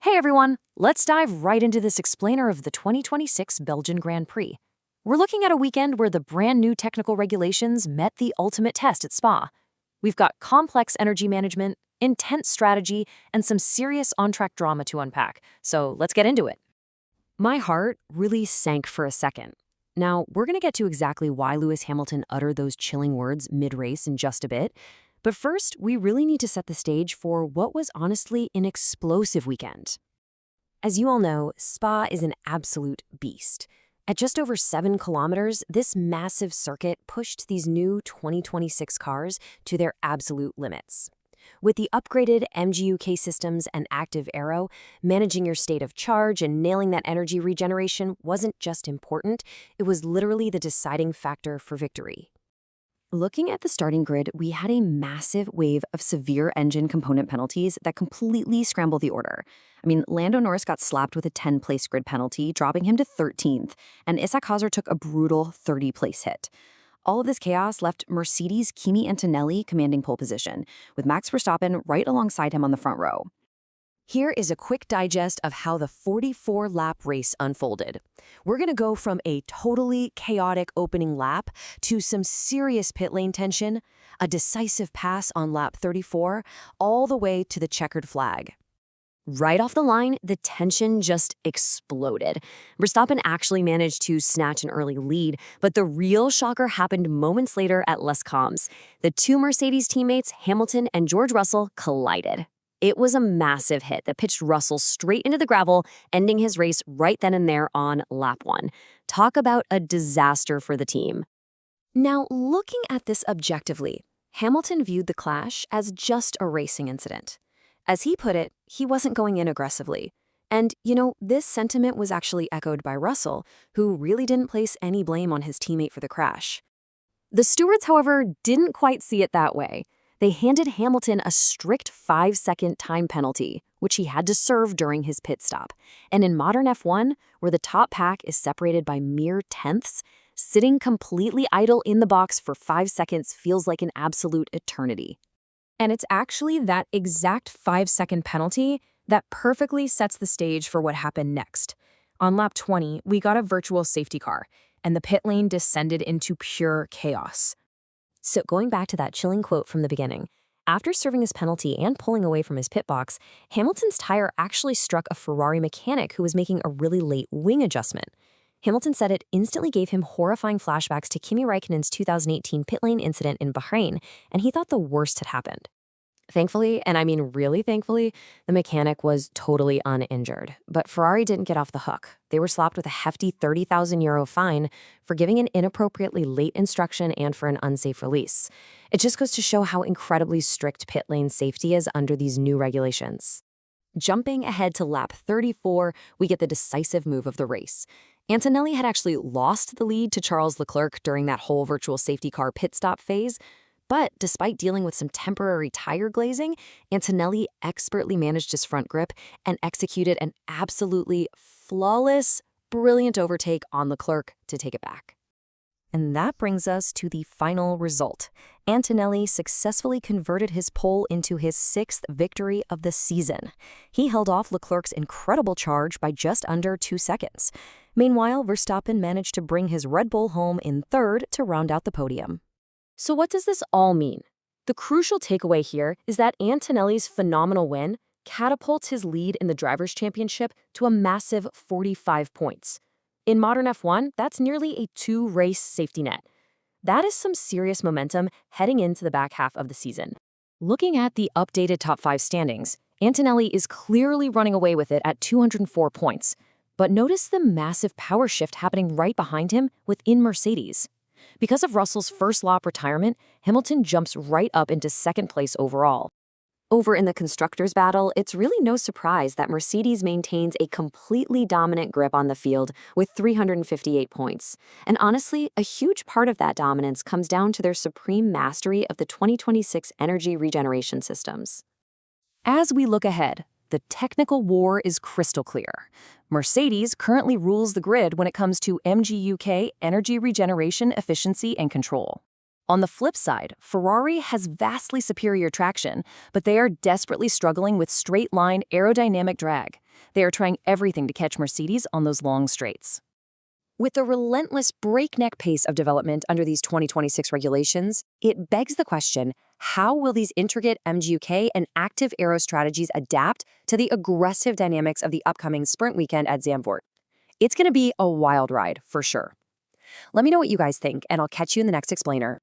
Hey everyone, let's dive right into this explainer of the 2026 Belgian Grand Prix. We're looking at a weekend where the brand new technical regulations met the ultimate test at Spa. We've got complex energy management, intense strategy, and some serious on-track drama to unpack, so let's get into it. My heart really sank for a second. Now, we're going to get to exactly why Lewis Hamilton uttered those chilling words mid-race in just a bit. But first, we really need to set the stage for what was honestly an explosive weekend. As you all know, Spa is an absolute beast. At just over 7 kilometers, this massive circuit pushed these new 2026 cars to their absolute limits. With the upgraded MGUK systems and active aero, managing your state of charge and nailing that energy regeneration wasn't just important, it was literally the deciding factor for victory. Looking at the starting grid, we had a massive wave of severe engine component penalties that completely scrambled the order. Lando Norris got slapped with a 10-place grid penalty, dropping him to 13th, and Isaac Hazard took a brutal 30-place hit. All of this chaos left Mercedes' Kimi Antonelli commanding pole position, with Max Verstappen right alongside him on the front row. Here is a quick digest of how the 44-lap race unfolded. We're going to go from a totally chaotic opening lap to some serious pit lane tension, a decisive pass on lap 34, all the way to the checkered flag. Right off the line, the tension just exploded. Verstappen actually managed to snatch an early lead, but the real shocker happened moments later at Les Combs. The two Mercedes teammates, Hamilton and George Russell, collided. It was a massive hit that pitched Russell straight into the gravel, ending his race right then and there on lap 1. Talk about a disaster for the team. Now, looking at this objectively, Hamilton viewed the clash as just a racing incident. As he put it, he wasn't going in aggressively. And, this sentiment was actually echoed by Russell, who really didn't place any blame on his teammate for the crash. The stewards, however, didn't quite see it that way. They handed Hamilton a strict 5-second time penalty, which he had to serve during his pit stop. And in modern F1, where the top pack is separated by mere tenths, sitting completely idle in the box for 5 seconds feels like an absolute eternity. And it's actually that exact 5-second penalty that perfectly sets the stage for what happened next. On lap 20, we got a virtual safety car, and the pit lane descended into pure chaos. So going back to that chilling quote from the beginning, after serving his penalty and pulling away from his pit box, Hamilton's tire actually struck a Ferrari mechanic who was making a really late wing adjustment. Hamilton said it instantly gave him horrifying flashbacks to Kimi Räikkönen's 2018 pit lane incident in Bahrain, and he thought the worst had happened. Thankfully, and I mean really thankfully, the mechanic was totally uninjured. But Ferrari didn't get off the hook. They were slapped with a hefty €30,000 fine for giving an inappropriately late instruction and for an unsafe release. It just goes to show how incredibly strict pit lane safety is under these new regulations. Jumping ahead to lap 34, we get the decisive move of the race. Antonelli had actually lost the lead to Charles Leclerc during that whole virtual safety car pit stop phase. But despite dealing with some temporary tire glazing, Antonelli expertly managed his front grip and executed an absolutely flawless, brilliant overtake on Leclerc to take it back. And that brings us to the final result. Antonelli successfully converted his pole into his 6th victory of the season. He held off Leclerc's incredible charge by just under 2 seconds. Meanwhile, Verstappen managed to bring his Red Bull home in 3rd to round out the podium. So what does this all mean? The crucial takeaway here is that Antonelli's phenomenal win catapults his lead in the Drivers' Championship to a massive 45 points. In modern F1, that's nearly a 2-race safety net. That is some serious momentum heading into the back half of the season. Looking at the updated top 5 standings, Antonelli is clearly running away with it at 204 points. But notice the massive power shift happening right behind him within Mercedes. Because of Russell's first lap retirement, Hamilton jumps right up into 2nd place overall. Over in the constructors' battle, it's really no surprise that Mercedes maintains a completely dominant grip on the field with 358 points. And honestly, a huge part of that dominance comes down to their supreme mastery of the 2026 energy regeneration systems. As we look ahead, the technical war is crystal clear. Mercedes currently rules the grid when it comes to MGUK energy regeneration, efficiency, and control. On the flip side, Ferrari has vastly superior traction, but they are desperately struggling with straight-line aerodynamic drag. They are trying everything to catch Mercedes on those long straights. With the relentless breakneck pace of development under these 2026 regulations, it begs the question, how will these intricate MGUK and active aero strategies adapt to the aggressive dynamics of the upcoming sprint weekend at Zandvoort? It's going to be a wild ride, for sure. Let me know what you guys think, and I'll catch you in the next explainer.